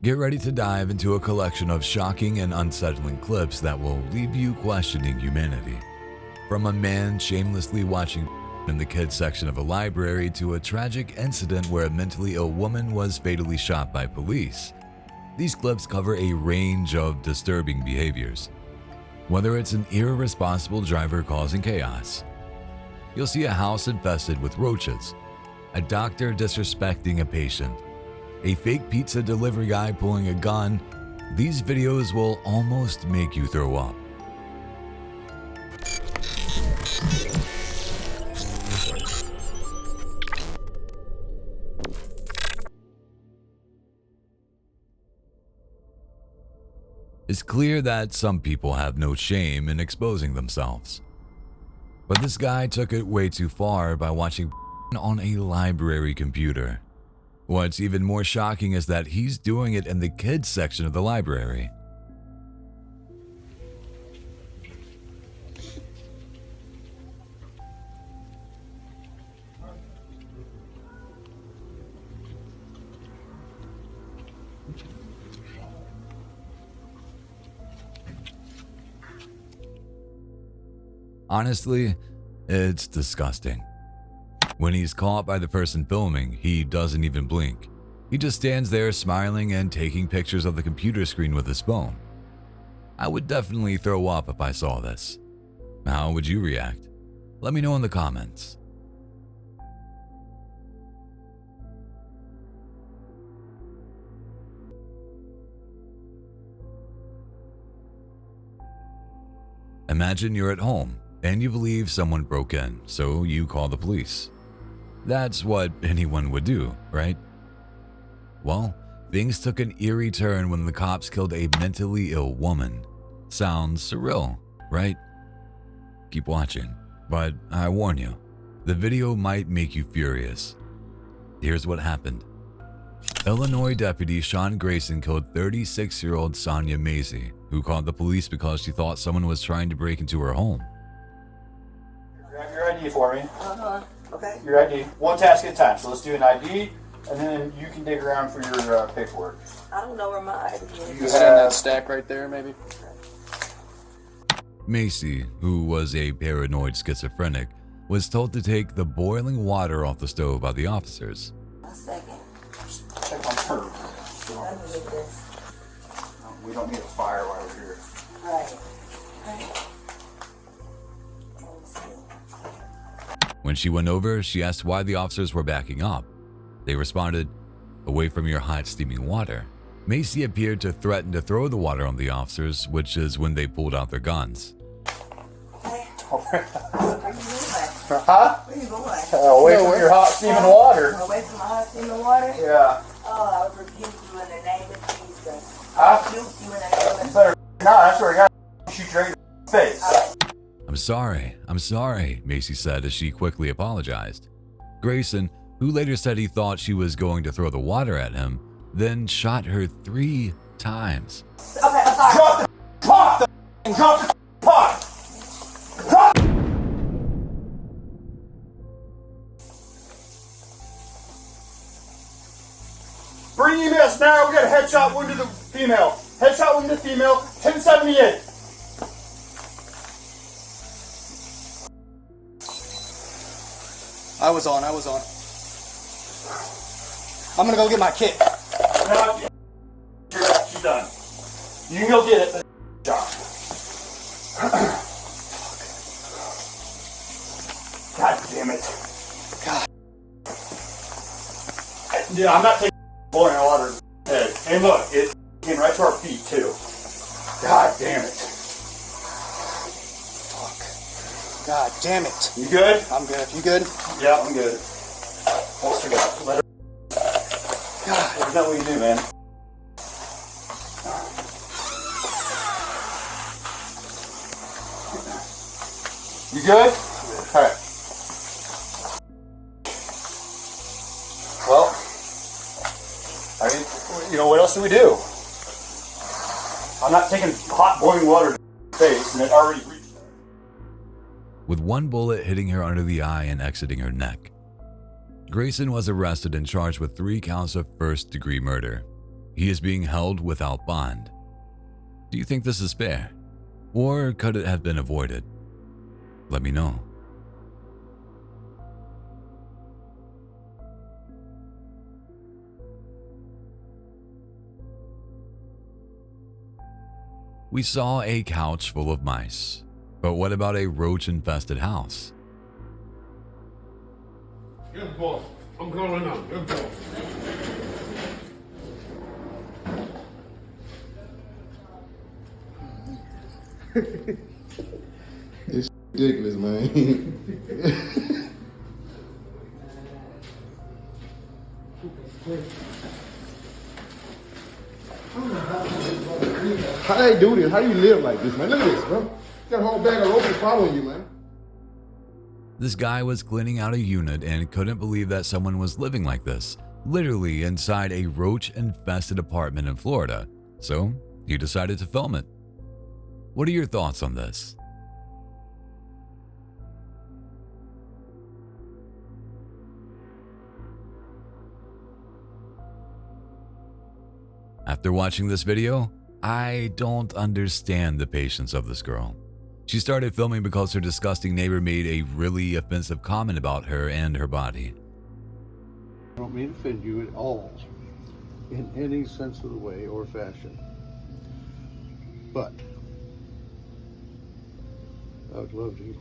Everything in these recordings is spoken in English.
Get ready to dive into a collection of shocking and unsettling clips that will leave you questioning humanity. From a man shamelessly watching in the kids section of a library to a tragic incident where a mentally ill woman was fatally shot by police, these clips cover a range of disturbing behaviors. Whether it's an irresponsible driver causing chaos, you'll see a house infested with roaches, a doctor disrespecting a patient, a fake pizza delivery guy pulling a gun, these videos will almost make you throw up. It's clear that some people have no shame in exposing themselves. But this guy took it way too far by watching on a library computer. What's even more shocking is that he's doing it in the kids section of the library. Honestly, it's disgusting. When he's caught by the person filming, he doesn't even blink. He just stands there smiling and taking pictures of the computer screen with his phone. I would definitely throw up if I saw this. How would you react? Let me know in the comments. Imagine you're at home and you believe someone broke in, so you call the police. That's what anyone would do, right? Well, things took an eerie turn when the cops killed a mentally ill woman. Sounds surreal, right? Keep watching, but I warn you, the video might make you furious. Here's what happened. Illinois deputy Sean Grayson killed 36-year-old Sonia Macy, who called the police because she thought someone was trying to break into her home. Grab your ID for me. Okay. Your ID. One task at a time. So let's do an ID, and then you can dig around for your paperwork. I don't know where my ID is. You see in that stack right there, maybe? Macy, who was a paranoid schizophrenic, was told to take the boiling water off the stove by the officers. A second. Check on her. Let me get this. We don't need a fire while we're here. Right. Right. Let me see. When she went over, she asked why the officers were backing up. They responded, "Away from your hot, steaming water." Macy appeared to threaten to throw the water on the officers, which is when they pulled out their guns. Hey, where you going? Huh? Where you going? Away from your hot steaming water. Away from my hot steaming water? Yeah. Oh, I rebuke you in the name of Jesus. Huh? I rebuke you in the name of You better not. I swear to God, shoot you right in the face. I'm sorry, Macy said as she quickly apologized. Grayson, who later said he thought she was going to throw the water at him, then shot her 3 times. Okay, I'm sorry. Drop the pot! Drop the pot! Drop! Bring EMS now. We got a headshot wound to the female. Headshot wound to the female. 1078. I was on. I'm gonna go get my kit. No, she's done. You can go get it. Job. God damn it. God. Dude, I'm not taking boiling water in the head. And look, it came right to our feet too. God damn it. Fuck. God damn it. You good? I'm good. You good? Yeah, I'm good. Hold her up. Let her. God. There's nothing we can do, man. You good? Alright. Well, I mean, you know, what else do we do? I'm not taking hot boiling water to the face, and it already reached there. With one bullet hitting her under the eye and exiting her neck. Grayson was arrested and charged with 3 counts of first-degree murder. he is being held without bond. Do you think this is fair? Or could it have been avoided? Let me know. We saw a couch full of mice, but what about a roach-infested house? Good boy. I'm going on. Good boy. It's ridiculous, man. How they do this? How you live like this, man? Look at this, bro. Got a whole bag of roaches following you, man. This guy was cleaning out a unit and couldn't believe that someone was living like this, literally inside a roach-infested apartment in Florida, so he decided to film it. What are your thoughts on this? After watching this video, I don't understand the patience of this girl. She started filming because her disgusting neighbor made a really offensive comment about her and her body. I don't mean to offend you at all, in any sense of the way or fashion. But I would love to eat.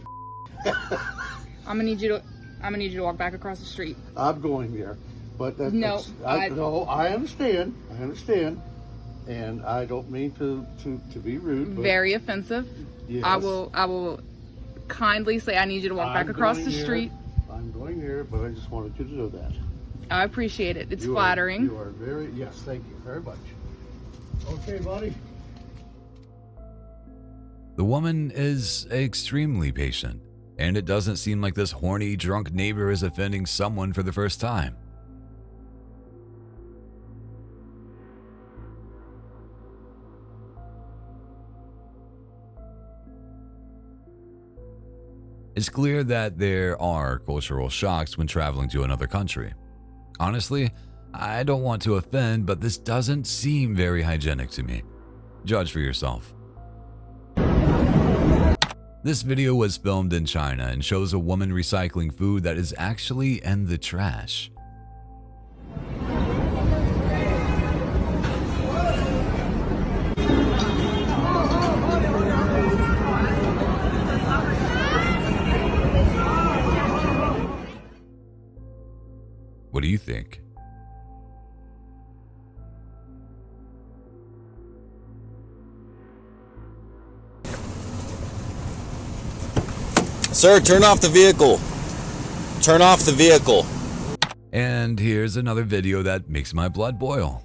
I'm gonna need you to walk back across the street. I'm going there, but No, I understand. I understand, and I don't mean to be rude. But Very offensive. yes, I will kindly say I need you to walk back I'm across going the there. street. I'm going there, but I just wanted you to know that. I appreciate it. It's You flattering. You are very, yes, thank you very much. Okay, buddy. The woman is extremely patient, and it doesn't seem like this horny, drunk neighbor is offending someone for the first time. It's clear that there are cultural shocks when traveling to another country. Honestly, I don't want to offend, but this doesn't seem very hygienic to me. Judge for yourself. This video was filmed in China and shows a woman recycling food that is actually in the trash. What do you think? Sir, turn off the vehicle. Turn off the vehicle. And here's another video that makes my blood boil.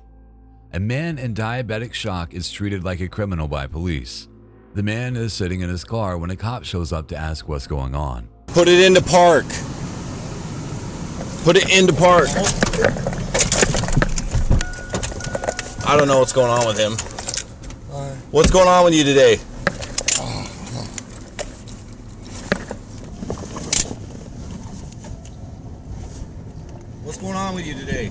A man in diabetic shock is treated like a criminal by police. The man is sitting in his car when a cop shows up to ask what's going on. Put it into park. Put it into park. I don't know what's going on with him. What's going on with you today? What's going on with you today?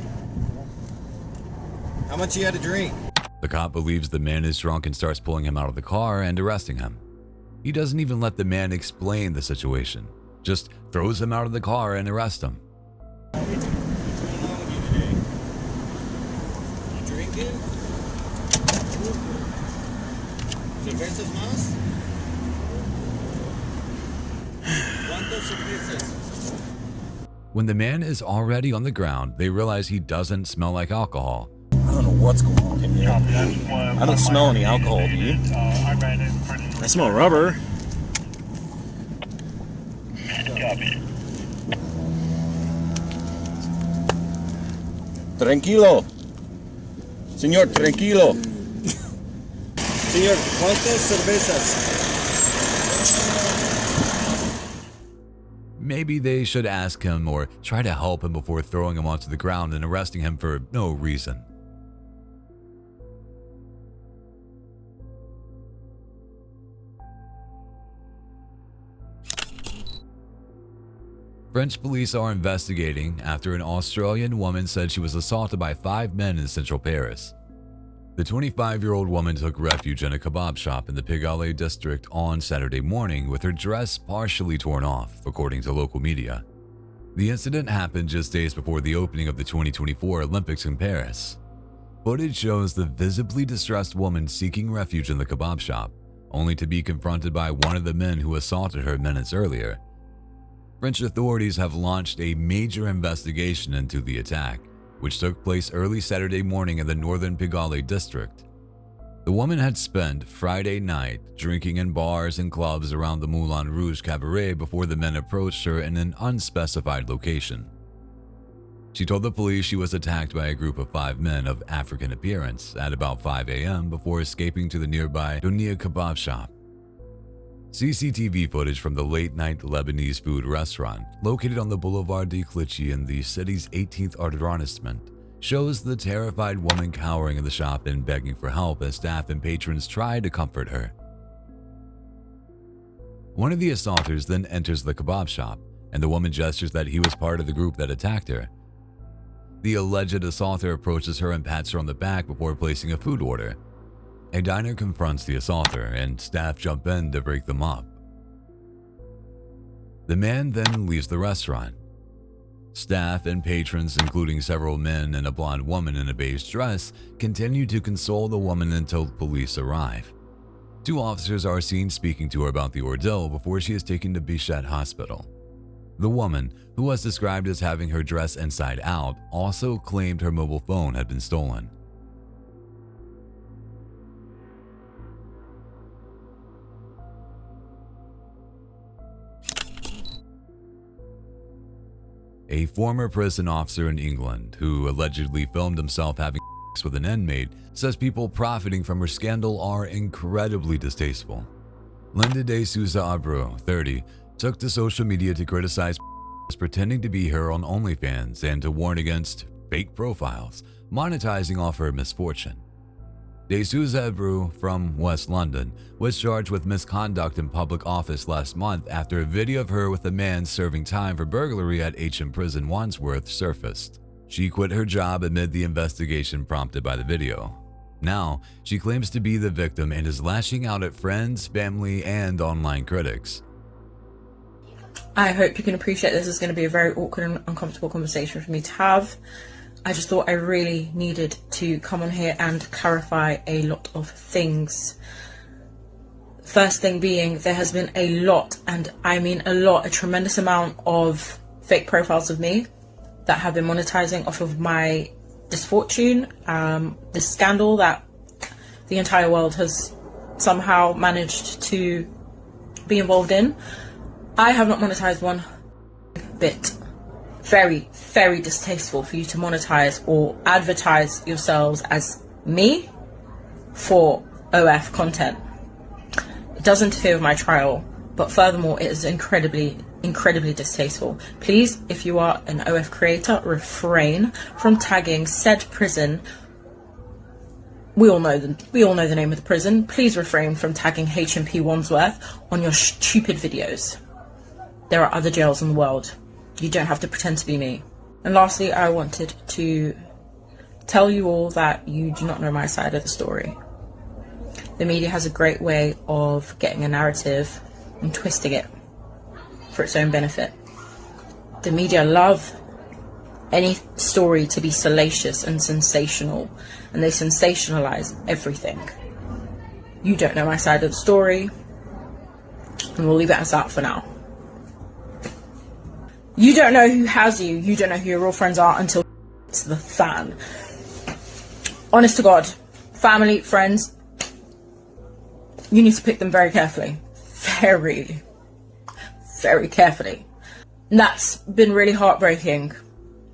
How much you had to drink? The cop believes the man is drunk and starts pulling him out of the car and arresting him. He doesn't even let the man explain the situation, just throws him out of the car and arrests him. What's going on with you today? You drinking? ¿Cervezas más? ¿Cuántas cervezas? When the man is already on the ground, they realize he doesn't smell like alcohol. I don't know what's going on in here. I don't smell any alcohol, do you? I smell rubber. Tranquilo. Señor, tranquilo. Señor, ¿cuántas cervezas? Maybe they should ask him or try to help him before throwing him onto the ground and arresting him for no reason. French police are investigating after an Australian woman said she was assaulted by 5 men in central Paris. The 25-year-old woman took refuge in a kebab shop in the Pigale district on Saturday morning with her dress partially torn off, according to local media. The incident happened just days before the opening of the 2024 Olympics in Paris. Footage shows the visibly distressed woman seeking refuge in the kebab shop, only to be confronted by one of the men who assaulted her minutes earlier. French authorities have launched a major investigation into the attack, which took place early Saturday morning in the northern Pigale district. The woman had spent Friday night drinking in bars and clubs around the Moulin Rouge cabaret before the men approached her in an unspecified location. She told the police she was attacked by a group of 5 men of African appearance at about 5 a.m. before escaping to the nearby Donia kebab shop. CCTV footage from the late-night Lebanese food restaurant, located on the Boulevard de Clichy in the city's 18th arrondissement, shows the terrified woman cowering in the shop and begging for help as staff and patrons try to comfort her. One of the assaulters then enters the kebab shop, and the woman gestures that he was part of the group that attacked her. The alleged assaulter approaches her and pats her on the back before placing a food order. A diner confronts the assaulter, and staff jump in to break them up. The man then leaves the restaurant. Staff and patrons, including several men and a blonde woman in a beige dress, continue to console the woman until police arrive. 2 officers are seen speaking to her about the ordeal before she is taken to Bichat Hospital. The woman, who was described as having her dress inside out, also claimed her mobile phone had been stolen. A former prison officer in England, who allegedly filmed himself having sex with an inmate, says people profiting from her scandal are incredibly distasteful. Linda de Souza Abreu, 30, took to social media to criticize pretending to be her on OnlyFans and to warn against fake profiles, monetizing off her misfortune. De Souza Abreu, from West London, was charged with misconduct in public office last month after a video of her with a man serving time for burglary at HM Prison Wandsworth surfaced. She quit her job amid the investigation prompted by the video. Now, she claims to be the victim and is lashing out at friends, family, and online critics. I hope you can appreciate this is going to be a very awkward and uncomfortable conversation for me to have. I just thought I really needed to come on here and clarify a lot of things. First thing being, there has been a lot, and I mean a lot, a tremendous amount of fake profiles of me that have been monetizing off of my misfortune, this scandal that the entire world has somehow managed to be involved in. I have not monetized one bit. Very, very distasteful for you to monetize or advertise yourselves as me for OF content. It does interfere with my trial, but furthermore, it is incredibly distasteful. Please, if you are an OF creator, refrain from tagging said prison. We all know the name of the prison. Please refrain from tagging HMP Wandsworth on your stupid videos. There are other jails in the world. You don't have to pretend to be me. And lastly, I wanted to tell you all that you do not know my side of the story. The media has a great way of getting a narrative and twisting it for its own benefit. The media love any story to be salacious and sensational, and they sensationalize everything. You don't know my side of the story, and we'll leave it as that for now. You don't know who has you. You don't know who your real friends are until it's the fan. Honest to God, family, friends, you need to pick them very carefully. Very, very carefully. And that's been really heartbreaking.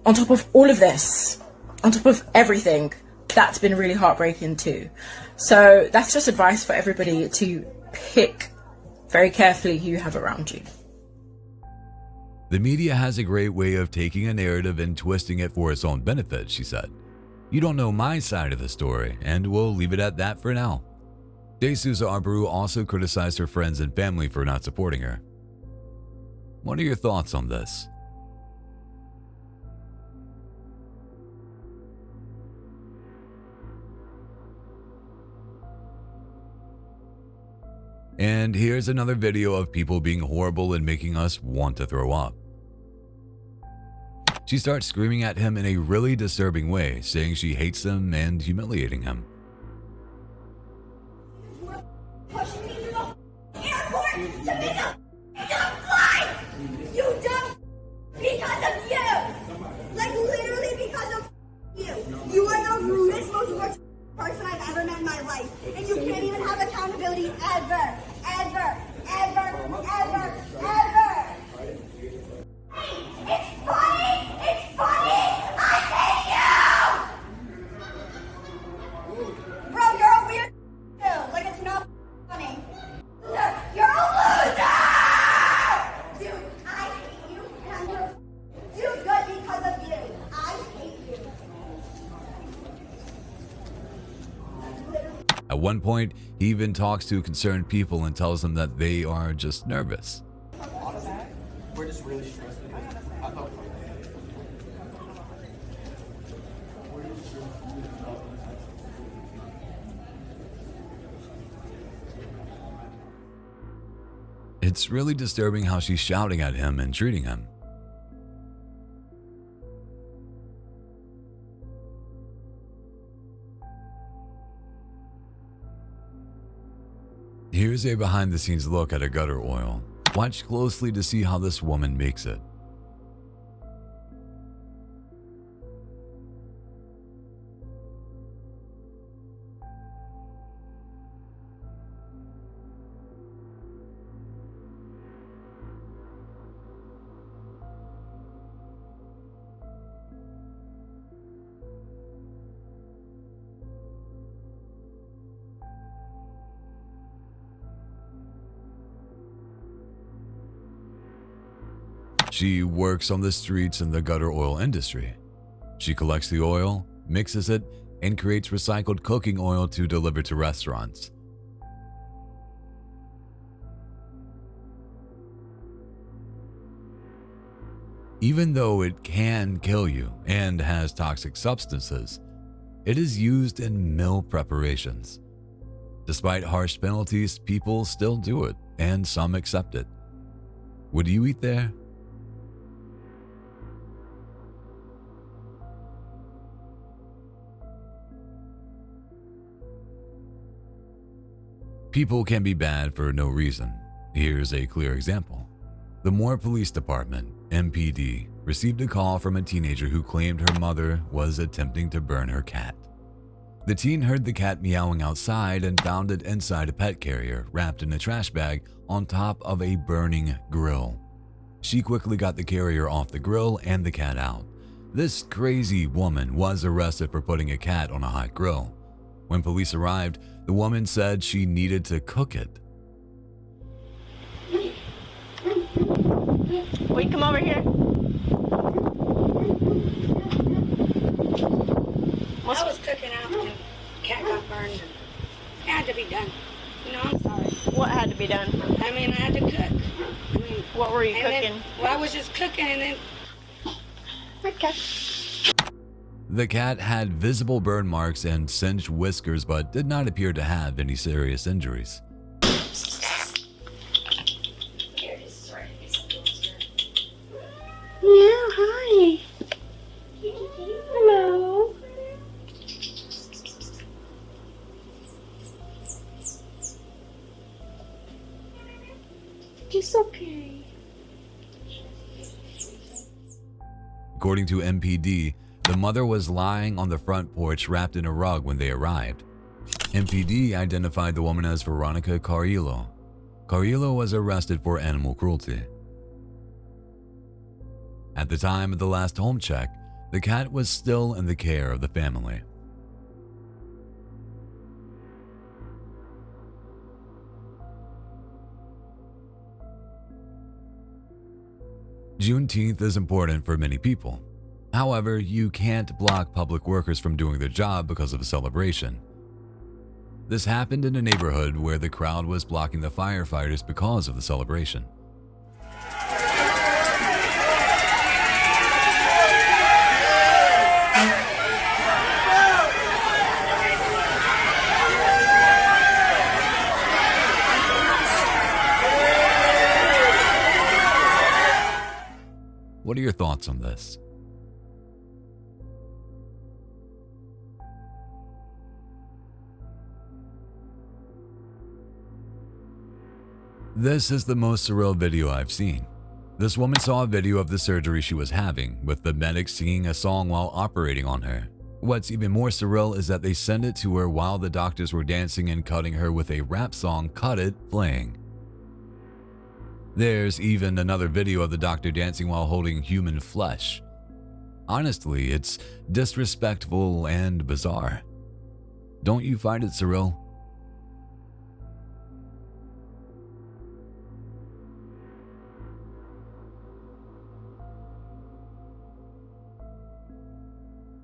On top of all of this, on top of everything, that's been really heartbreaking too. So that's just advice for everybody to pick very carefully who you have around you. The media has a great way of taking a narrative and twisting it for its own benefit, she said. You don't know my side of the story, and we'll leave it at that for now. De Souza Abreu also criticized her friends and family for not supporting her. What are your thoughts on this? And here's another video of people being horrible and making us want to throw up. She starts screaming at him in a really disturbing way, saying she hates him and humiliating him. Pushing me through the airport to me to fly! You dumb because of you! Like literally because of you. You are the rudest, most worst person I've ever met in my life. And you can't even have accountability ever. Ever. Ever. Ever. Ever. It's funny! It's funny! I hate you! Bro, you're a weird too. Like it's not funny. Loser! You're a loser! Dude, I hate you and I'm gonna do good because of you. I hate you. At one point, he even talks to concerned people and tells them that they are just nervous. We're just really stressed. It's really disturbing how she's shouting at him and treating him. Here's a behind-the-scenes look at a gutter oil. Watch closely to see how this woman makes it. She works on the streets in the gutter oil industry. She collects the oil, mixes it, and creates recycled cooking oil to deliver to restaurants. Even though it can kill you and has toxic substances, it is used in meal preparations. Despite harsh penalties, people still do it, and some accept it. Would you eat there? People can be bad for no reason. Here's a clear example. The Moore Police Department, MPD, received a call from a teenager who claimed her mother was attempting to burn her cat. The teen heard the cat meowing outside and found it inside a pet carrier wrapped in a trash bag on top of a burning grill. She quickly got the carrier off the grill and the cat out. This crazy woman was arrested for putting a cat on a hot grill. When police arrived, the woman said she needed to cook it. Will you come over here? I was cooking out and the cat got burned. It had to be done. You know, I'm sorry. What had to be done? I mean, I had to cook. I mean, What were you and cooking? then, well, I was just cooking and then. Okay. The cat had visible burn marks and singed whiskers but did not appear to have any serious injuries. Yeah, hi. Hello. It's okay. According to MPD, the mother was lying on the front porch wrapped in a rug when they arrived. MPD identified the woman as Veronica Carrillo. Carrillo was arrested for animal cruelty. At the time of the last home check, the cat was still in the care of the family. Juneteenth is important for many people. However, you can't block public workers from doing their job because of a celebration. This happened in a neighborhood where the crowd was blocking the firefighters because of the celebration. What are your thoughts on this? This is the most surreal video I've seen. This woman saw a video of the surgery she was having, with the medics singing a song while operating on her. What's even more surreal is that they sent it to her while the doctors were dancing and cutting her with a rap song, "Cut It," playing. There's even another video of the doctor dancing while holding human flesh. Honestly, it's disrespectful and bizarre. Don't you find it surreal?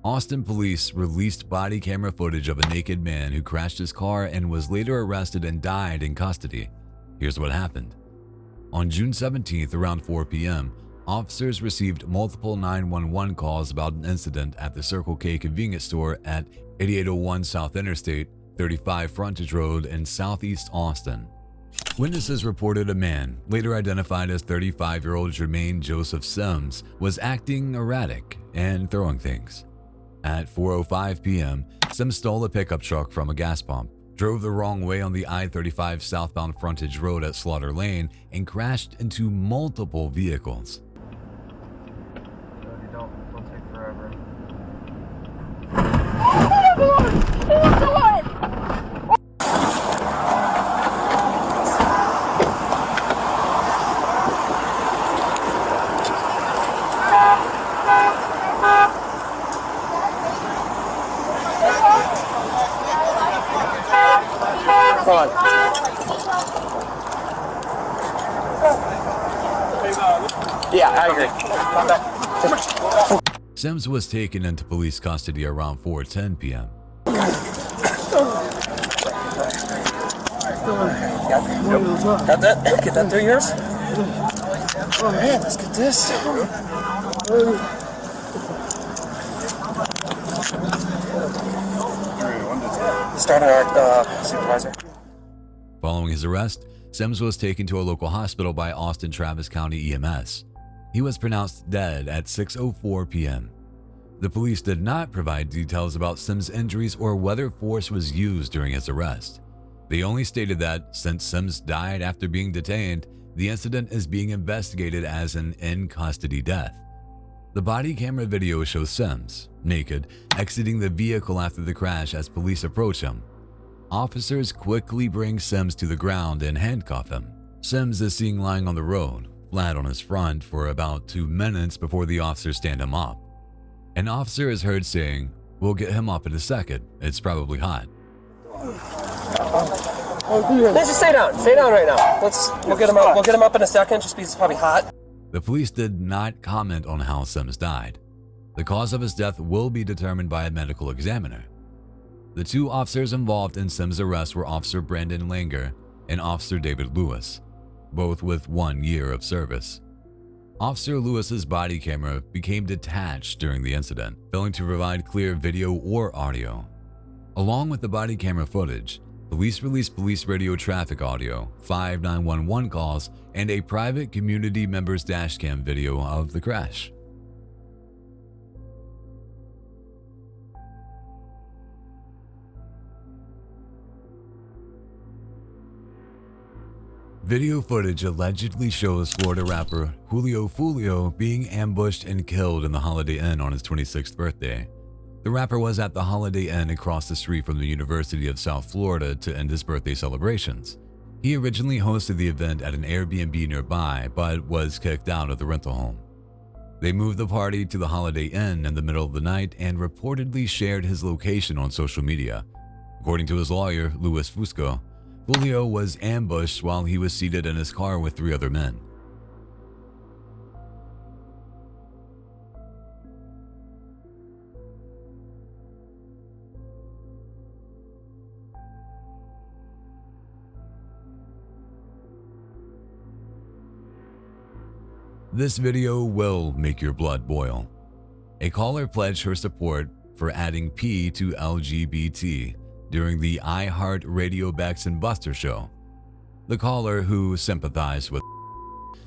Austin police released body camera footage of a naked man who crashed his car and was later arrested and died in custody. Here's what happened. On June 17th, around 4 p.m., officers received multiple 911 calls about an incident at the Circle K convenience store at 8801 South Interstate, 35 Frontage Road in Southeast Austin. Witnesses reported a man, later identified as 35-year-old Jermaine Joseph Sims, was acting erratic and throwing things. At 4:05 p.m., Sims stole a pickup truck from a gas pump, drove the wrong way on the I-35 southbound frontage road at Slaughter Lane, and crashed into multiple vehicles. Don't take forever. Come on. Yeah, I agree. Sims was taken into police custody around 4:10 p.m. Got that? Get that through yours? Oh man, let's get this. Start our supervisor. Following his arrest, Sims was taken to a local hospital by Austin Travis County EMS. He was pronounced dead at 6:04 p.m. The police did not provide details about Sims' injuries or whether force was used during his arrest. They only stated that, since Sims died after being detained, the incident is being investigated as an in-custody death. The body camera video shows Sims, naked, exiting the vehicle after the crash as police approach him. Officers quickly bring Sims to the ground and handcuff him. Sims is seen lying on the road, flat on his front, for about 2 minutes before the officers stand him up. An officer is heard saying, "We'll get him up in a second. It's probably hot." Let's just stay down. Stay down right now. We'll get him up. We'll get him up in a second. Just because it's probably hot. The police did not comment on how Sims died. The cause of his death will be determined by a medical examiner. The two officers involved in Sims' arrest were Officer Brandon Langer and Officer David Lewis, both with 1 year of service. Officer Lewis's body camera became detached during the incident, failing to provide clear video or audio. Along with the body camera footage, police released police radio traffic audio, 5 911 calls, and a private community member's dashcam video of the crash. Video footage allegedly shows Florida rapper Julio Fulio being ambushed and killed in the Holiday Inn on his 26th birthday. The rapper was at the Holiday Inn across the street from the University of South Florida to end his birthday celebrations. He originally hosted the event at an Airbnb nearby, but was kicked out of the rental home. They moved the party to the Holiday Inn in the middle of the night and reportedly shared his location on social media. According to his lawyer, Luis Fusco, Julio was ambushed while he was seated in his car with 3 other men. This video will make your blood boil. A caller pledged her support for adding P to LGBT during the iHeart Radio Bex and Buster show. The caller, who sympathized with,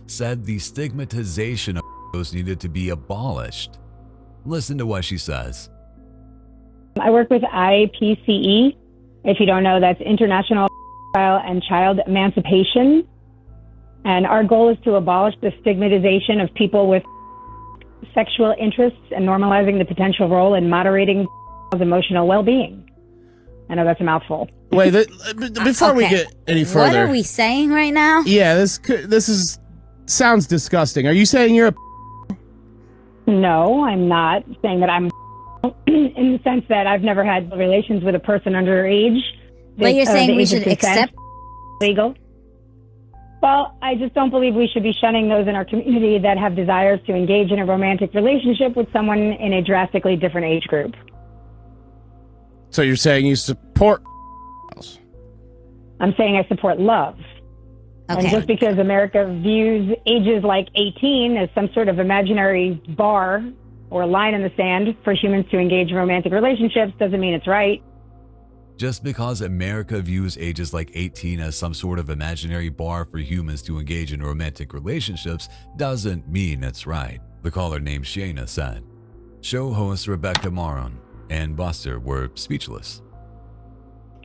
said the stigmatization of those needed to be abolished. Listen to what she says. I work with IPCE. If you don't know, that's International and Child Emancipation. And our goal is to abolish the stigmatization of people with sexual interests and normalizing the potential role in moderating emotional well-being. I know that's a mouthful. Wait, before we get any further, what are we saying right now? Yeah, this sounds disgusting. Are you saying you're a? No, I'm not saying that I'm in the sense that I've never had relations with a person underage. But you're saying we should accept legal? Well, I just don't believe we should be shunning those in our community that have desires to engage in a romantic relationship with someone in a drastically different age group. So you're saying you support? I'm saying I support love. Okay. And just because America views ages like 18 as some sort of imaginary bar or line in the sand for humans to engage in romantic relationships doesn't mean it's right. Just because America views ages like 18 as some sort of imaginary bar for humans to engage in romantic relationships doesn't mean it's right, the caller named Shayna said. Show hosts Rebecca Maron and Buster were speechless.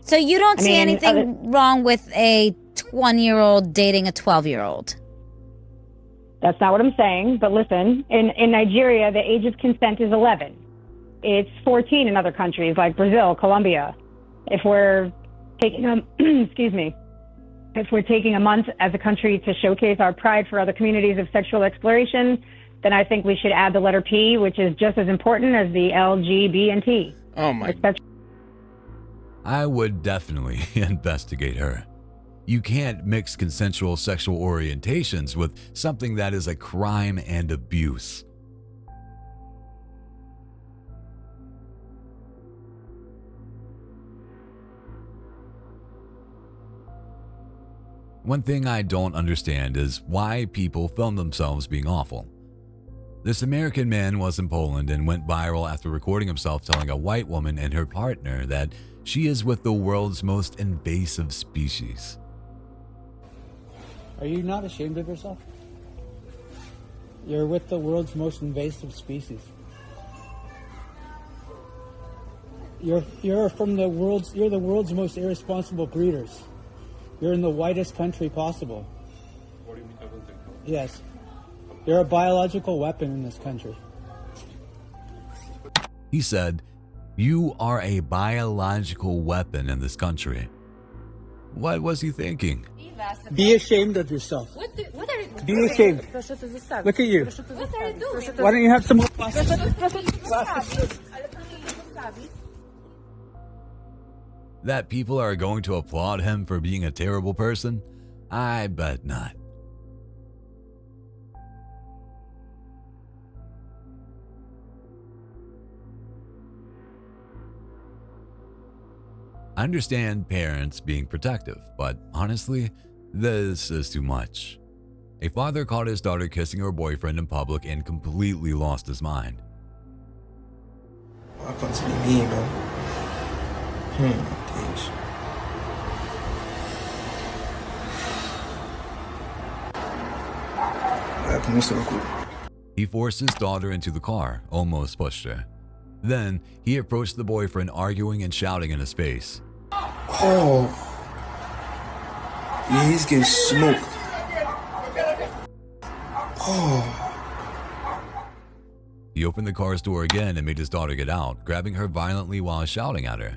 So you don't see anything wrong with a 20-year-old dating a 12-year-old? That's not what I'm saying, but listen, in Nigeria, the age of consent is 11. It's 14 in other countries like Brazil, Colombia. If we're taking if we're taking a month as a country to showcase our pride for other communities of sexual exploration, then I think we should add the letter P, which is just as important as the L, G, B, and T. Oh my. I would definitely investigate her. You can't mix consensual sexual orientations with something that is a crime and abuse. One thing I don't understand is why people film themselves being awful. This American man was in Poland and went viral after recording himself telling a white woman and her partner that she is with the world's most invasive species. Are you not ashamed of yourself? You're with the world's most invasive species. You're the world's most irresponsible breeders. You're in the whitest country possible. What do you mean everything? Yes. You're a biological weapon in this country. He said, "You are a biological weapon in this country." What was he thinking? Be ashamed of yourself. Be ashamed. Look at you. Why don't you have some more plastic? That people are going to applaud him for being a terrible person? I bet not. I understand parents being protective, but honestly, this is too much. A father caught his daughter kissing her boyfriend in public and completely lost his mind. I can't speak me, man. Teach. He forced his daughter into the car, almost pushed her. Then, he approached the boyfriend, arguing and shouting in his face. Oh. Yeah, he's getting smoked. Oh. He opened the car's door again and made his daughter get out, grabbing her violently while shouting at her.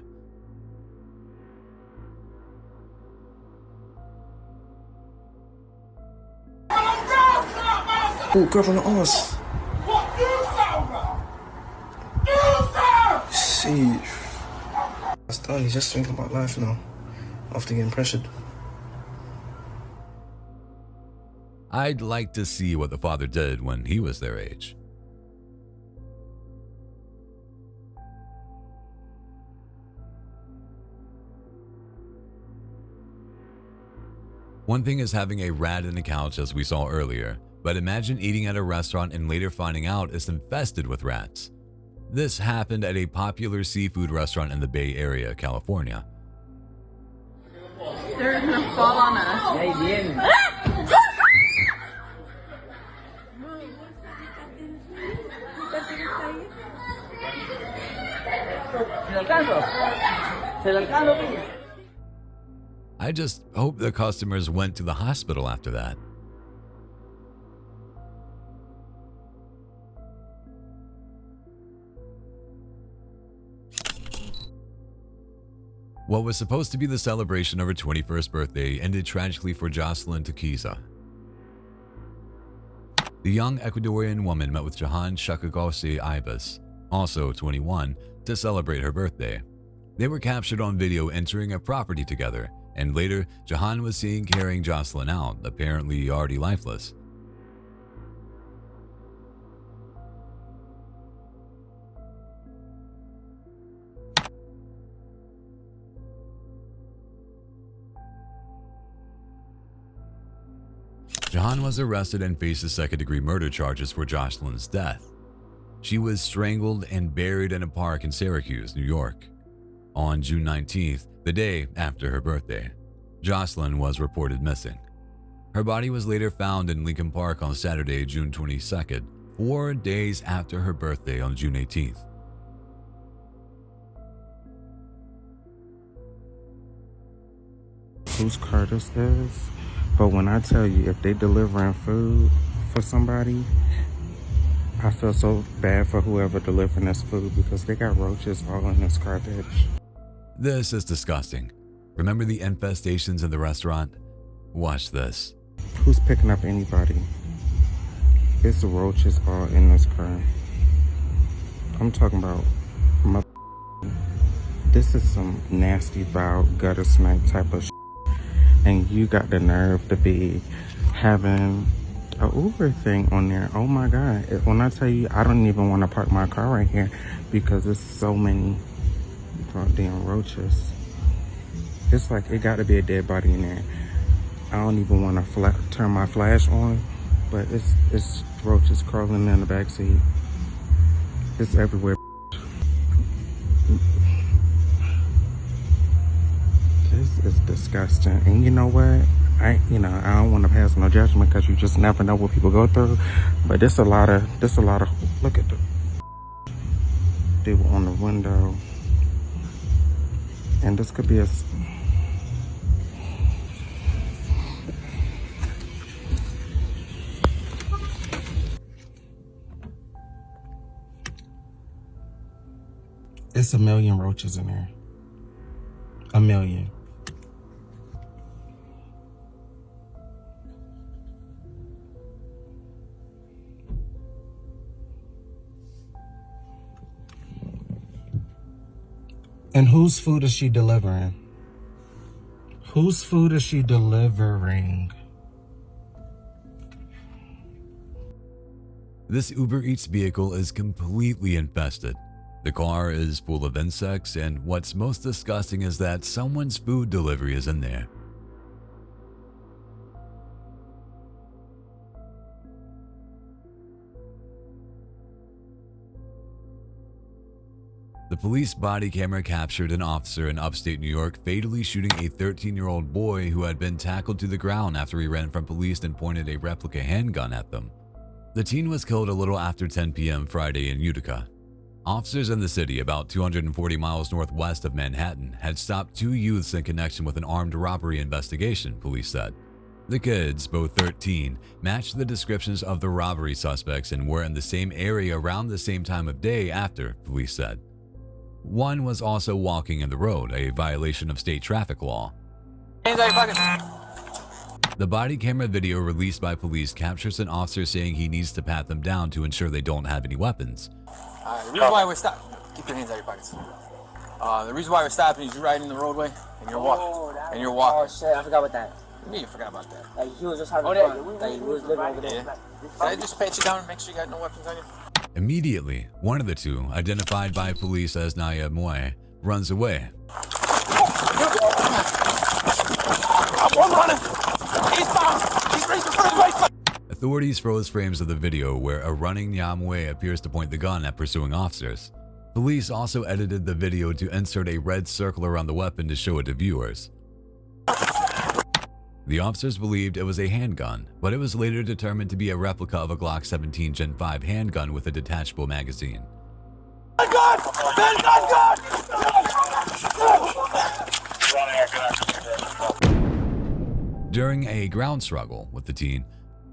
Oh, grab on the arse. See, that's done. He's just thinking about life now, after getting pressured. I'd like to see what the father did when he was their age. One thing is having a rat in the couch, as we saw earlier, but imagine eating at a restaurant and later finding out it's infested with rats. This happened at a popular seafood restaurant in the Bay Area, California. They're gonna fall on us. I just hope the customers went to the hospital after that. What was supposed to be the celebration of her 21st birthday ended tragically for Jocelyn Tequiza. The young Ecuadorian woman met with Jahan Shakagosi Ibis, also 21, to celebrate her birthday. They were captured on video entering a property together, and later Jahan was seen carrying Jocelyn out, apparently already lifeless. Jahan was arrested and faces second-degree murder charges for Jocelyn's death. She was strangled and buried in a park in Syracuse, New York. On June 19th, the day after her birthday, Jocelyn was reported missing. Her body was later found in Lincoln Park on Saturday, June 22nd, 4 days after her birthday on June 18th. Whose car this is? But when I tell you, if they delivering food for somebody, I feel so bad for whoever delivering this food because they got roaches all in this garbage. This is disgusting. Remember the infestations in the restaurant? Watch this. Who's picking up anybody? It's the roaches all in this car. I'm talking about this is some nasty, foul, gutter snipe type of shit. And you got the nerve to be having a Uber thing on there. Oh my God. When I tell you, I don't even want to park my car right here because there's so many goddamn roaches. It's like it got to be a dead body in there. I don't even want to turn my flash on, but it's roaches crawling in the back seat. It's everywhere. This is disgusting. And you know what? I don't want to pass no judgment because you just never know what people go through. But there's a lot of look at the dude on the window. And this could be a it's a million roaches in there. A million. And whose food is she delivering? Whose food is she delivering? This Uber Eats vehicle is completely infested. The car is full of insects, and what's most disgusting is that someone's food delivery is in there. The police body camera captured an officer in upstate New York fatally shooting a 13-year-old boy who had been tackled to the ground after he ran from police and pointed a replica handgun at them. The teen was killed a little after 10 p.m. Friday in Utica. Officers in the city, about 240 miles northwest of Manhattan, had stopped 2 youths in connection with an armed robbery investigation, police said. The kids, both 13, matched the descriptions of the robbery suspects and were in the same area around the same time of day after, police said. One was also walking in the road, a violation of state traffic law. The body camera video released by police captures an officer saying he needs to pat them down to ensure they don't have any weapons. The reason why we're stopping, keep your hands out of your pockets. The reason why we're stopping is you're riding in the roadway and you're walking. Oh shit, I forgot about that. What do you mean you forgot about that? Like he was just having fun. Like he was living over there. Yeah. I just pat you down and make sure you got no weapons on you. Immediately, one of the two, identified by police as Naya Moy, runs away. Authorities froze frames of the video where a running Nyamwe appears to point the gun at pursuing officers. Police also edited the video to insert a red circle around the weapon to show it to viewers. The officers believed it was a handgun, but it was later determined to be a replica of a Glock 17 Gen 5 handgun with a detachable magazine. God! During a ground struggle with the teen,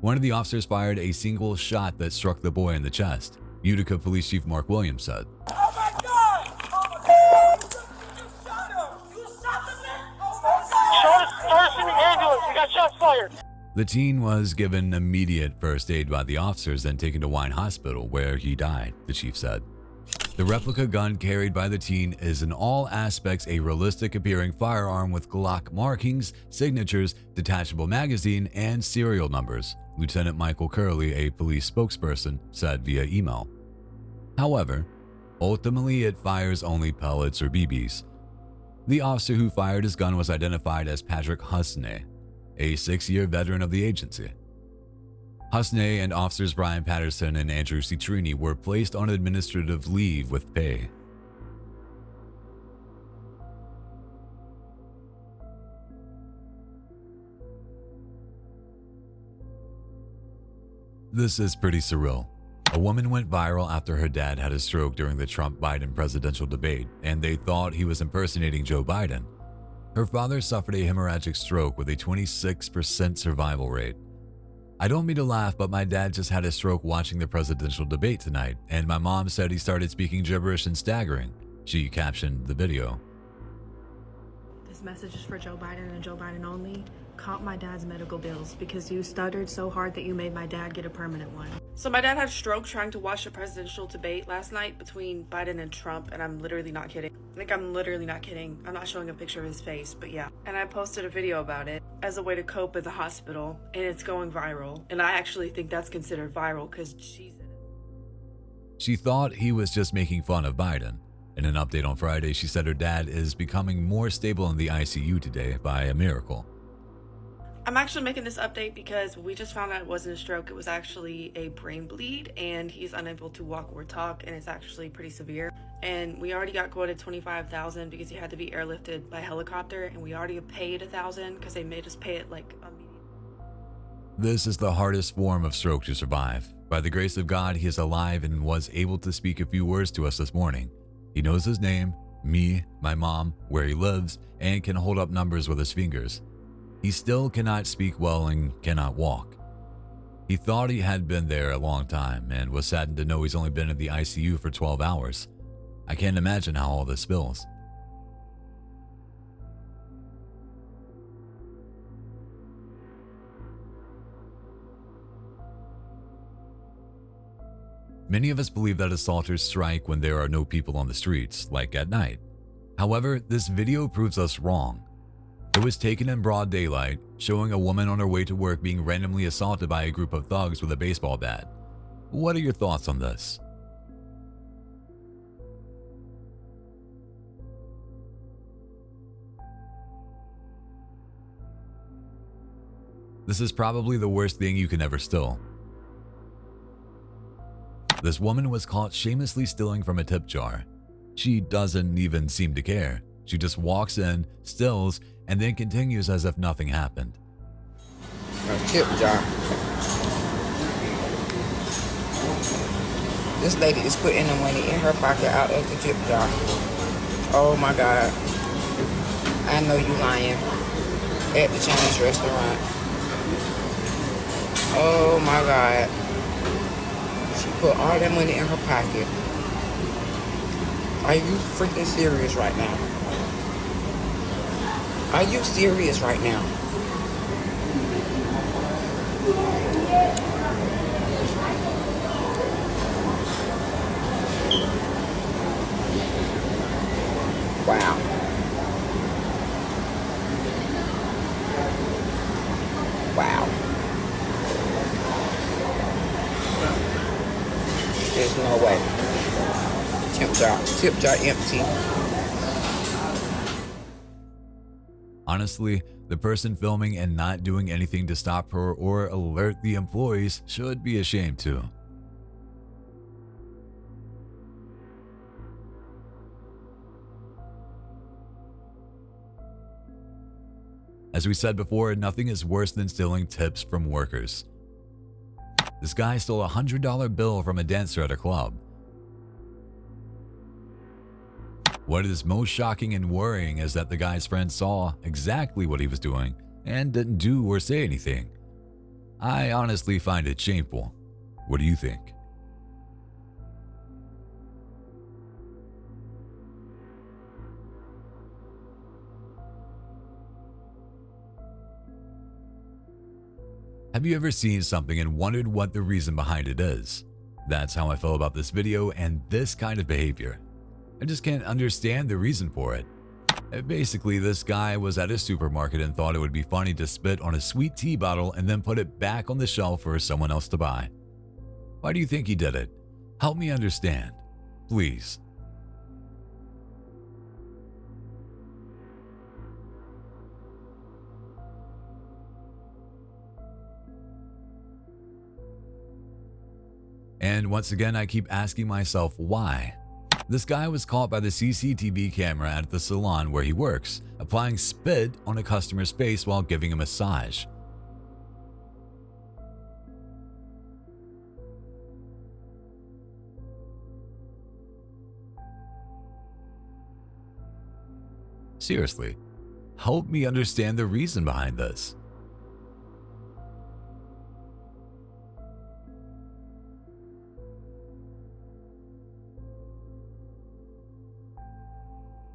one of the officers fired a single shot that struck the boy in the chest, Utica Police Chief Mark Williams said. Oh my God! Oh my God! You shot him! You shot the man! Shot us in the ambulance. We got shots fired. The teen was given immediate first aid by the officers and taken to Wine Hospital, where he died, the chief said. The replica gun carried by the teen is in all aspects a realistic appearing firearm with Glock markings, signatures, detachable magazine, and serial numbers, Lieutenant Michael Curley, a police spokesperson, said via email. However, ultimately it fires only pellets or BBs. The officer who fired his gun was identified as Patrick Husney, a 6-year veteran of the agency. Husney and officers Brian Patterson and Andrew Citrini were placed on administrative leave with pay. This is pretty surreal. A woman went viral after her dad had a stroke during the Trump-Biden presidential debate, and they thought he was impersonating Joe Biden. Her father suffered a hemorrhagic stroke with a 26% survival rate. I don't mean to laugh, but my dad just had a stroke watching the presidential debate tonight, and my mom said he started speaking gibberish and staggering. She captioned the video. This message is for Joe Biden and Joe Biden only. Comp my dad's medical bills because you stuttered so hard that you made my dad get a permanent one. So my dad had a stroke trying to watch the presidential debate last night between Biden and Trump, and I'm literally not kidding. I'm literally not kidding. I'm not showing a picture of his face, but yeah. And I posted a video about it as a way to cope at the hospital, and it's going viral. And I actually think that's considered viral because she's in it. She thought he was just making fun of Biden. In an update on Friday, she said her dad is becoming more stable in the ICU today by a miracle. I'm actually making this update because we just found out it wasn't a stroke. It was actually a brain bleed, and he's unable to walk or talk, and it's actually pretty severe. And we already got quoted $25,000 because he had to be airlifted by helicopter, and we already paid $1,000 because they made us pay it like immediately. This is the hardest form of stroke to survive. By the grace of God, he is alive and was able to speak a few words to us this morning. He knows his name, me, my mom, where he lives, and can hold up numbers with his fingers. He still cannot speak well and cannot walk. He thought he had been there a long time and was saddened to know he's only been in the ICU for 12 hours. I can't imagine how all this feels. Many of us believe that assaulters strike when there are no people on the streets, like at night. However, this video proves us wrong. It was taken in broad daylight, showing a woman on her way to work being randomly assaulted by a group of thugs with a baseball bat. What are your thoughts on this? This is probably the worst thing you can ever steal. This woman was caught shamelessly stealing from a tip jar. She doesn't even seem to care. She just walks in, steals, and then continues as if nothing happened. A tip jar. This lady is putting the money in her pocket out of the tip jar. Oh my God. I know you lying. At the Chinese restaurant. Oh my God. She put all that money in her pocket. Are you freaking serious right now? Are you serious right now? Wow. Wow. There's no way. Tip jar empty. Honestly, the person filming and not doing anything to stop her or alert the employees should be ashamed too. As we said before, nothing is worse than stealing tips from workers. This guy stole a $100 bill from a dancer at a club. What is most shocking and worrying is that the guy's friend saw exactly what he was doing and didn't do or say anything. I honestly find it shameful. What do you think? Have you ever seen something and wondered what the reason behind it is? That's how I feel about this video and this kind of behavior. I just can't understand the reason for it. Basically, this guy was at a supermarket and thought it would be funny to spit on a sweet tea bottle and then put it back on the shelf for someone else to buy. Why do you think he did it? Help me understand, please. And once again, I keep asking myself why. This guy was caught by the CCTV camera at the salon where he works, applying spit on a customer's face while giving a massage. Seriously, help me understand the reason behind this.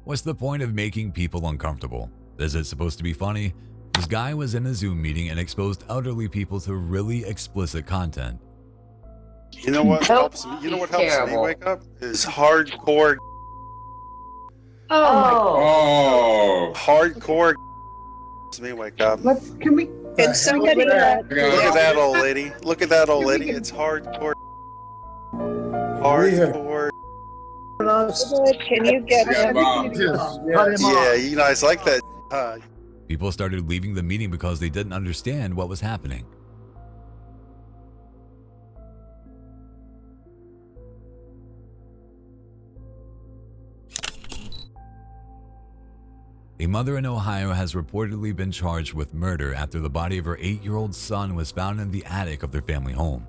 What's the point of making people uncomfortable? Is it supposed to be funny? This guy was in a Zoom meeting and exposed elderly people to really explicit content. You know what helps me? You know what helps me wake up is hardcore. Oh. Hardcore helps me wake up. Can we? Can somebody? Look at that old lady. Look at that old lady. It's hardcore. Hardcore. Can you get Yeah, you guys like that. People started leaving the meeting because they didn't understand what was happening. A mother in Ohio has reportedly been charged with murder after the body of her 8-year-old son was found in the attic of their family home.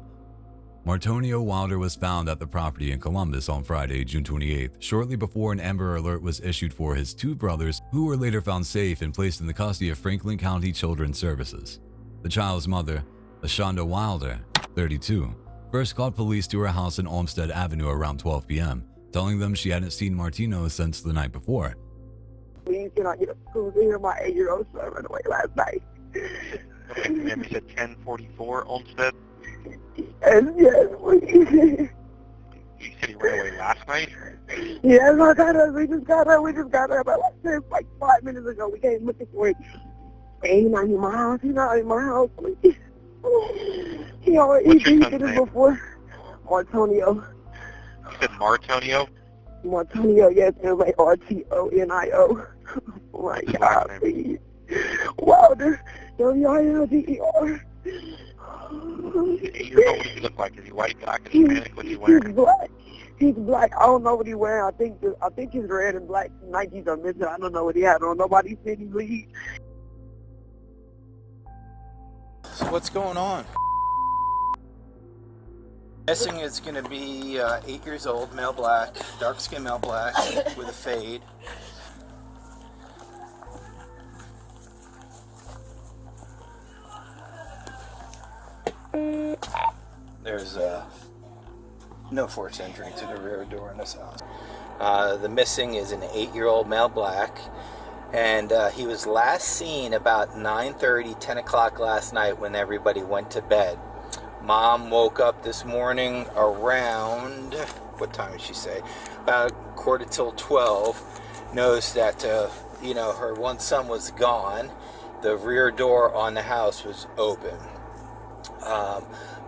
Martonio Wilder was found at the property in Columbus on Friday, June 28th, shortly before an Amber Alert was issued for his 2 brothers, who were later found safe and placed in the custody of Franklin County Children's Services. The child's mother, LaShonda Wilder, 32, first called police to her house in Olmsted Avenue around 12 p.m., telling them she hadn't seen Martino since the night before. Please, can I get a school to hear my 8-year-old son run away last night? You said 1044 Olmsted? Yes, please. You said he ran away last night? Yes, I got her. We just got her. But like 5 minutes ago, we came looking for it. He's not in my house. He's not in my house, please. He already did it before. Martonio. You said Martonio? Martonio, yes, Martonio. Oh my God, please. Wilder, W-I-L-D-E-R. 8-year-old, what does he look like? Is he white, black, Hispanic? What's he wearing? He's black. He's black. I don't know what he's wearing. I think his red and black Nikes are missing. I don't know what he had on. Nobody said he leave. So what's going on? Guessing it's going to be 8 years old, male black, dark skin male black with a fade. There's no forced entry to the rear door in this house. The missing is an 8-year-old male black, and he was last seen about 9:30, 10 o'clock last night when everybody went to bed. Mom woke up this morning around, what time did she say? About 11:45. Noticed that, her one son was gone. The rear door on the house was open.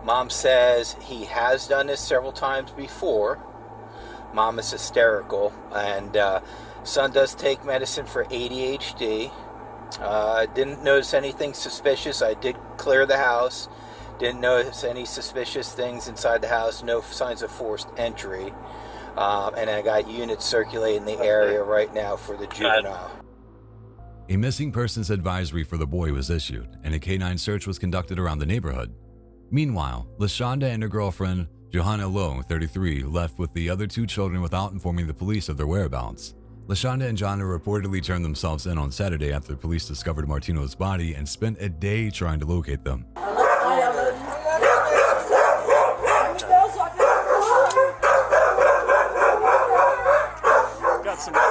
Mom says he has done this several times before. Mom is hysterical, and son does take medicine for ADHD. Didn't notice anything suspicious. I did clear the house. Didn't notice any suspicious things inside the house. No signs of forced entry. And I got units circulating the area right now for the juvenile. A missing persons advisory for the boy was issued, and a canine search was conducted around the neighborhood. Meanwhile, LaShonda and her girlfriend, Johanna Lowe, 33, left with the other 2 children without informing the police of their whereabouts. LaShonda and John reportedly turned themselves in on Saturday after police discovered Martino's body and spent a day trying to locate them.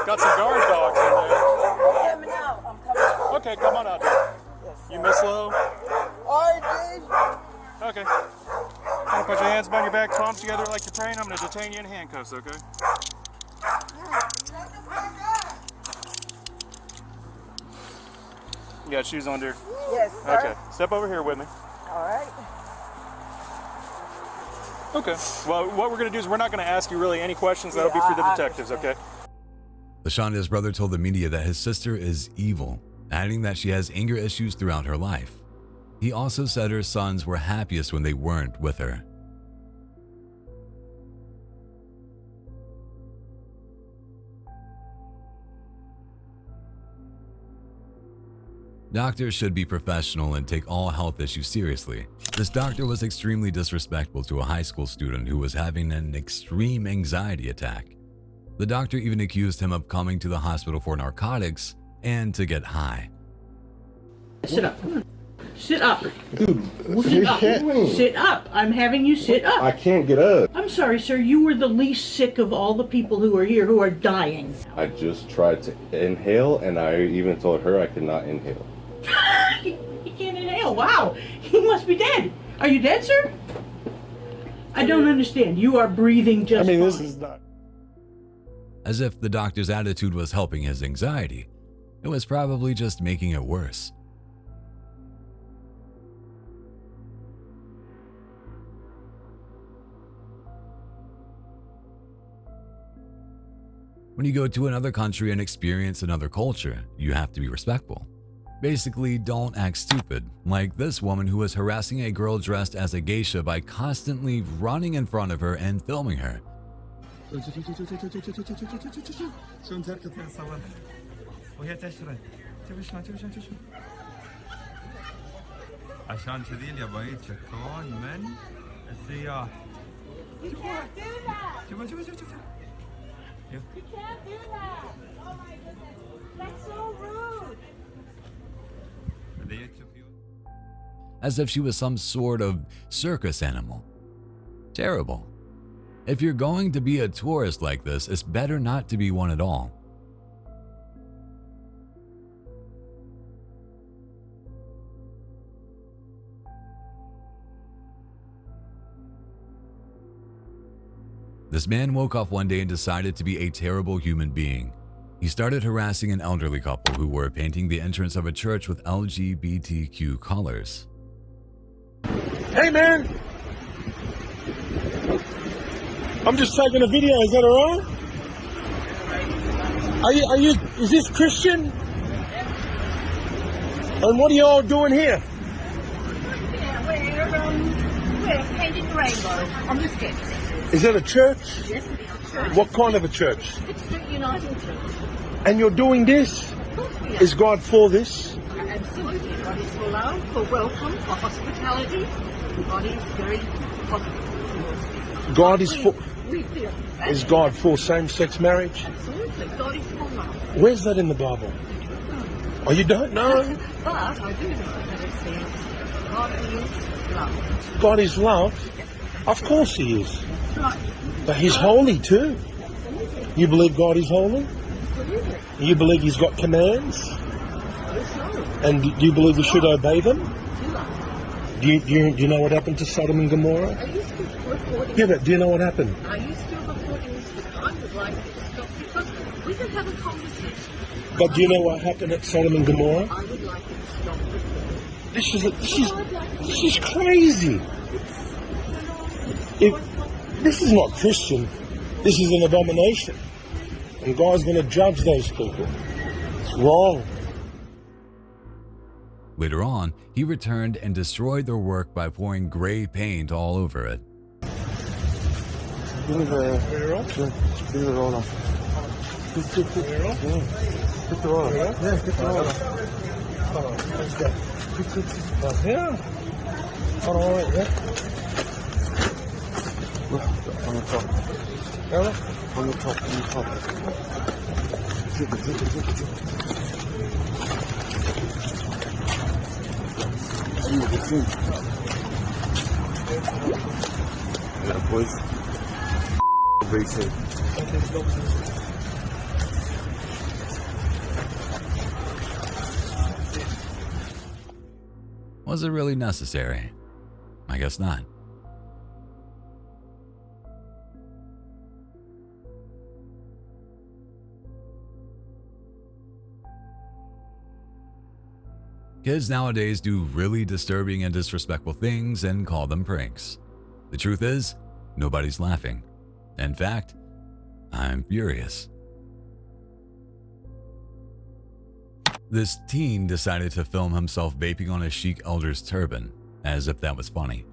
Got some guard dogs in there. Okay, come on out. You Miss Lowe? Okay. Put your hands behind your back, palms together like you're praying. I'm going to detain you in handcuffs, okay? You got shoes on, dear? Yes, sir. Okay. Step over here with me. All right. Okay. Well, what we're going to do is we're not going to ask you really any questions. That'll be for the detectives, okay? LaShonda's brother told the media that his sister is evil, adding that she has anger issues throughout her life. He also said her sons were happiest when they weren't with her. Doctors should be professional and take all health issues seriously. This doctor was extremely disrespectful to a high school student who was having an extreme anxiety attack. The doctor even accused him of coming to the hospital for narcotics and to get high. Sit up. Sit up. Dude, Sit up. Sit up. I'm having you sit up. I can't get up. I'm sorry, sir. You were the least sick of all the people who are here who are dying. I just tried to inhale, and I even told her I could not inhale. You can't inhale. Wow. He must be dead. Are you dead, sir? I don't understand. You are breathing just fine. This is not... As if the doctor's attitude was helping his anxiety. It was probably just making it worse. When you go to another country and experience another culture, you have to be respectful. Basically, don't act stupid, like this woman who was harassing a girl dressed as a geisha by constantly running in front of her and filming her. عشان كذي اللي ابغى يتشكون من السياح. You can't do that. شوفوا شوفوا شوفوا. You can't do that. Oh my goodness. That's so rude. As if she was some sort of circus animal. Terrible. If you're going to be a tourist like this, it's better not to be one at all. This man woke up one day and decided to be a terrible human being. He started harassing an elderly couple who were painting the entrance of a church with LGBTQ colors. Hey, man! I'm just taking a video. Is that all right? Is this Christian? And what are you all doing here? We're painting the rainbow on the steps. Is that a church? Yes, it is. Church. What kind of a church? It's the Uniting Church. And you're doing this? Of course we are. Is God for this? Absolutely. God is for love, for welcome, for hospitality. God is very hospitable. God is for... We feel that. Is God for same-sex marriage? Absolutely. God is for love. Where's that in the Bible? Oh, you don't know? But I do know that it says God is love. God is love? Of course he is. Right. But he's holy too. You believe God is holy? Absolutely. You believe he's got commands? And do you believe we should obey them? Do you know what happened to Sodom and Gomorrah? Are you still recording? Yeah, but do you know what happened? Are you still recording this? Because I would like to stop because we can have a conversation. But do you know what happened at Sodom and Gomorrah? I would like you to stop recording. This is crazy. This is not Christian. This is an abomination. And God's going to judge those people. It's wrong. Later on, he returned and destroyed their work by pouring gray paint all over it. Give me the roller. Get the roller. Get the roller. Yeah, get the roller. Let's go. Yeah. All right, yeah. On the top. On the top, on the top. Yeah, boys. Very safe. Was it really necessary? I guess not. Kids nowadays do really disturbing and disrespectful things and call them pranks. The truth is, nobody's laughing. In fact, I'm furious. This teen decided to film himself vaping on a Sheik elder's turban, as if that was funny.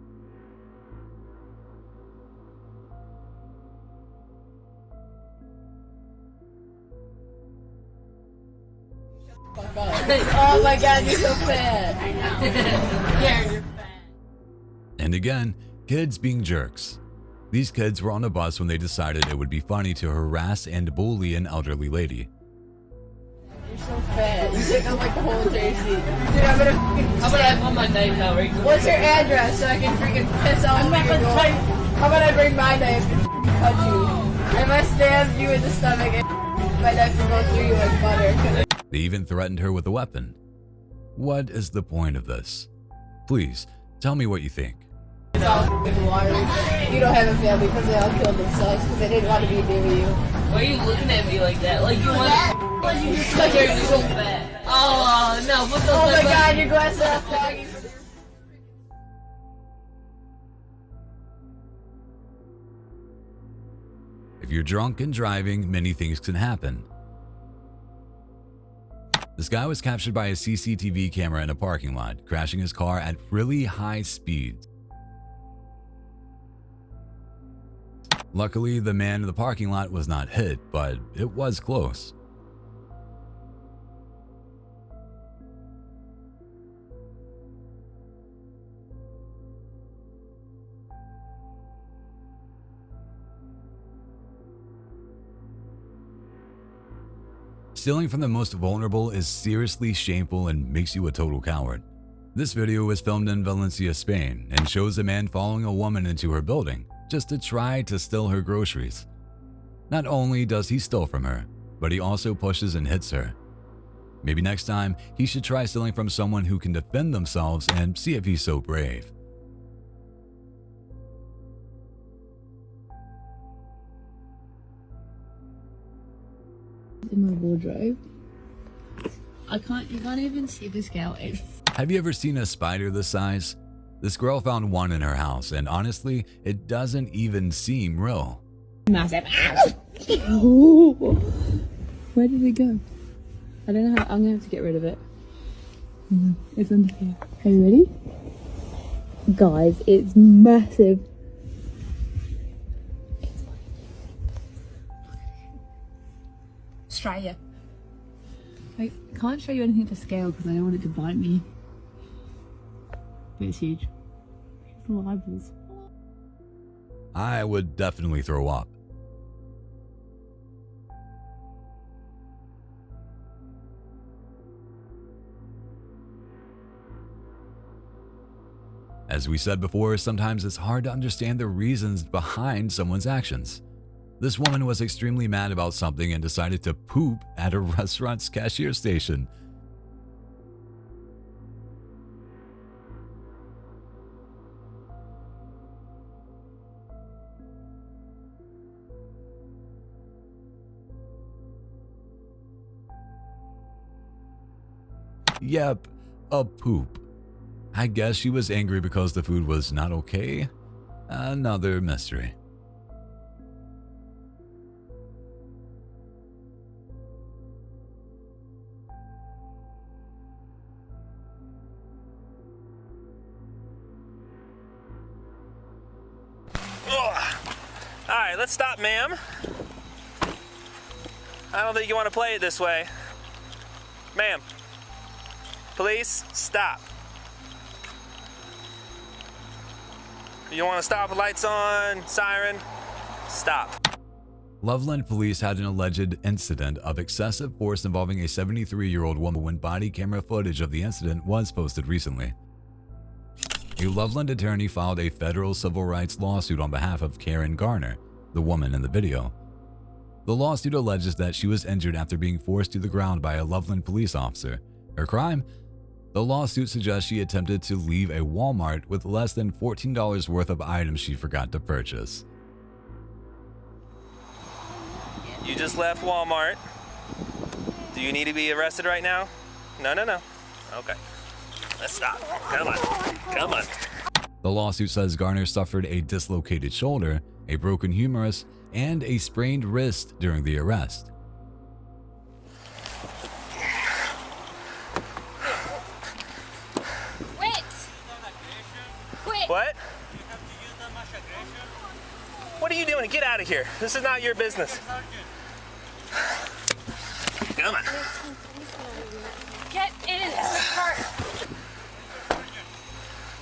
Oh my god, you're so fat. I know. Yeah, you're fat. And again, kids being jerks. These kids were on a bus when they decided it would be funny to harass and bully an elderly lady. You're so fat. You take up like the whole JC. Dude, I'm gonna I'm on my knife now, right? What's your address so I can freaking piss off your How about I bring my knife and cut you? If I stab you in the stomach and my knife will go through you like butter. They even threatened her with a weapon. What is the point of this? Please, tell me what you think. It's all f***ing water. You don't have a family because they all killed themselves because they didn't want to be near you. Why are you looking at me like that? Like you want like you're so fat. Oh no, put those Oh my god, your glasses are foggy. If you're drunk and driving, many things can happen. This guy was captured by a CCTV camera in a parking lot, crashing his car at really high speeds. Luckily, the man in the parking lot was not hit, but it was close. Stealing from the most vulnerable is seriously shameful and makes you a total coward. This video was filmed in Valencia, Spain, and shows a man following a woman into her building just to try to steal her groceries. Not only does he steal from her, but he also pushes and hits her. Maybe next time, he should try stealing from someone who can defend themselves and see if he's so brave. In my wardrobe. You can't even see the scale. Have you ever seen a spider this size? This girl found one in her house, and honestly, it doesn't even seem real. Massive. Where did it go? I don't know how. I'm gonna have to get rid of it. It's under here. Are you ready? Guys, it's massive. Australia. I can't show you anything to scale because I don't want it to bite me. But it's huge. It's full of eyeballs. I would definitely throw up. As we said before, sometimes it's hard to understand the reasons behind someone's actions. This woman was extremely mad about something and decided to poop at a restaurant's cashier station. Yep, a poop. I guess she was angry because the food was not okay. Another mystery. Alright, let's stop, ma'am. I don't think you want to play it this way. Ma'am, please stop. You want to stop with lights on, siren? Stop. Loveland police had an alleged incident of excessive force involving a 73-year-old woman when body camera footage of the incident was posted recently. A Loveland attorney filed a federal civil rights lawsuit on behalf of Karen Garner, the woman in the video. The lawsuit alleges that she was injured after being forced to the ground by a Loveland police officer. Her crime? The lawsuit suggests she attempted to leave a Walmart with less than $14 worth of items she forgot to purchase. You just left Walmart. Do you need to be arrested right now? No. Okay. Let's stop. Come on. The lawsuit says Garner suffered a dislocated shoulder, a broken humerus, and a sprained wrist during the arrest. Quit! What? What are you doing? Get out of here. This is not your business. Come on. Get in the car.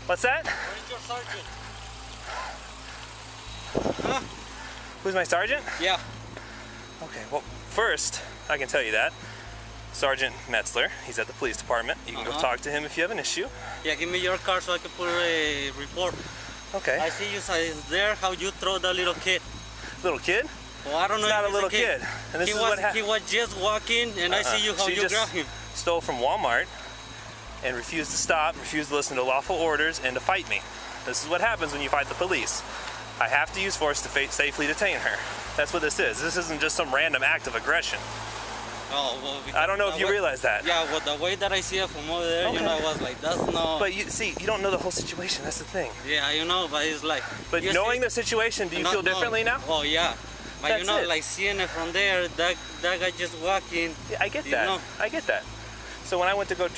What's that? Where's your sergeant? Huh? Who's my sergeant? Yeah. Okay, well, first, I can tell you that. Sergeant Metzler, he's at the police department. You can go talk to him if you have an issue. Yeah, give me your car so I can put a report. Okay. I see you there, how you throw the little kid. Little kid? Well, I don't know. He's not a little kid. And this is what happened. He was just walking, and I see you how you grab him. Stole from Walmart and refused to stop, refused to listen to lawful orders, and to fight me. This is what happens when you fight the police. I have to use force to safely detain her. That's what this is. This isn't just some random act of aggression. Oh, well, I don't know if you realize that. Yeah, well, the way that I see it from over there, you know, I was like, that's no... But you see, you don't know the whole situation. That's the thing. Yeah, you know, but it's like... But knowing the situation, do you feel differently now? Oh, yeah. But That's you know, it. like seeing it from there, that guy just walking. Yeah, I get that. I get that. So when I went to go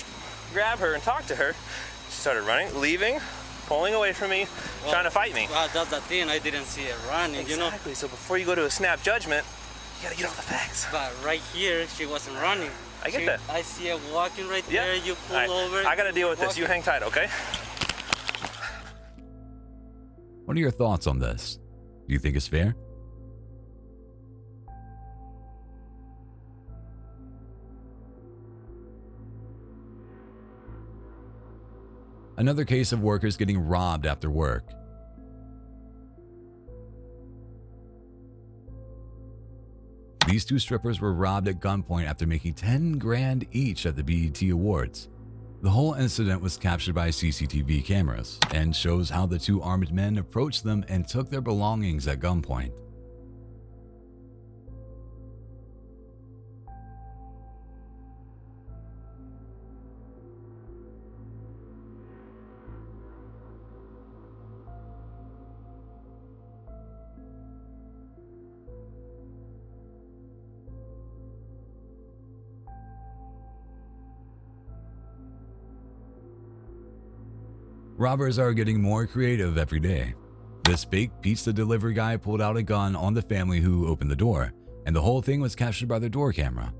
grab her and talk to her, she started running, leaving, pulling away from me, trying to fight me. Well, that's the thing. I didn't see it running, you know. Exactly. So before you go to a snap judgment, you gotta get all the facts. But right here, she wasn't running. I get that. I see her walking right there. You pull over. I gotta deal with this. You hang tight, okay? What are your thoughts on this? Do you think it's fair? Another case of workers getting robbed after work. These two strippers were robbed at gunpoint after making $10,000 each at the BET Awards. The whole incident was captured by CCTV cameras and shows how the two armed men approached them and took their belongings at gunpoint. Robbers are getting more creative every day. This fake pizza delivery guy pulled out a gun on the family who opened the door, and the whole thing was captured by their door camera.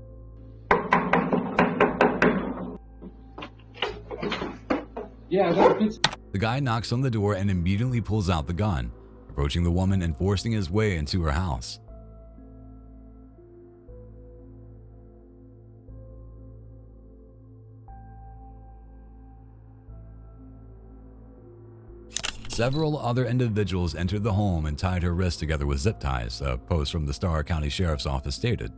The guy knocks on the door and immediately pulls out the gun, approaching the woman and forcing his way into her house. Several other individuals entered the home and tied her wrists together with zip ties, a post from the Starr County Sheriff's Office stated.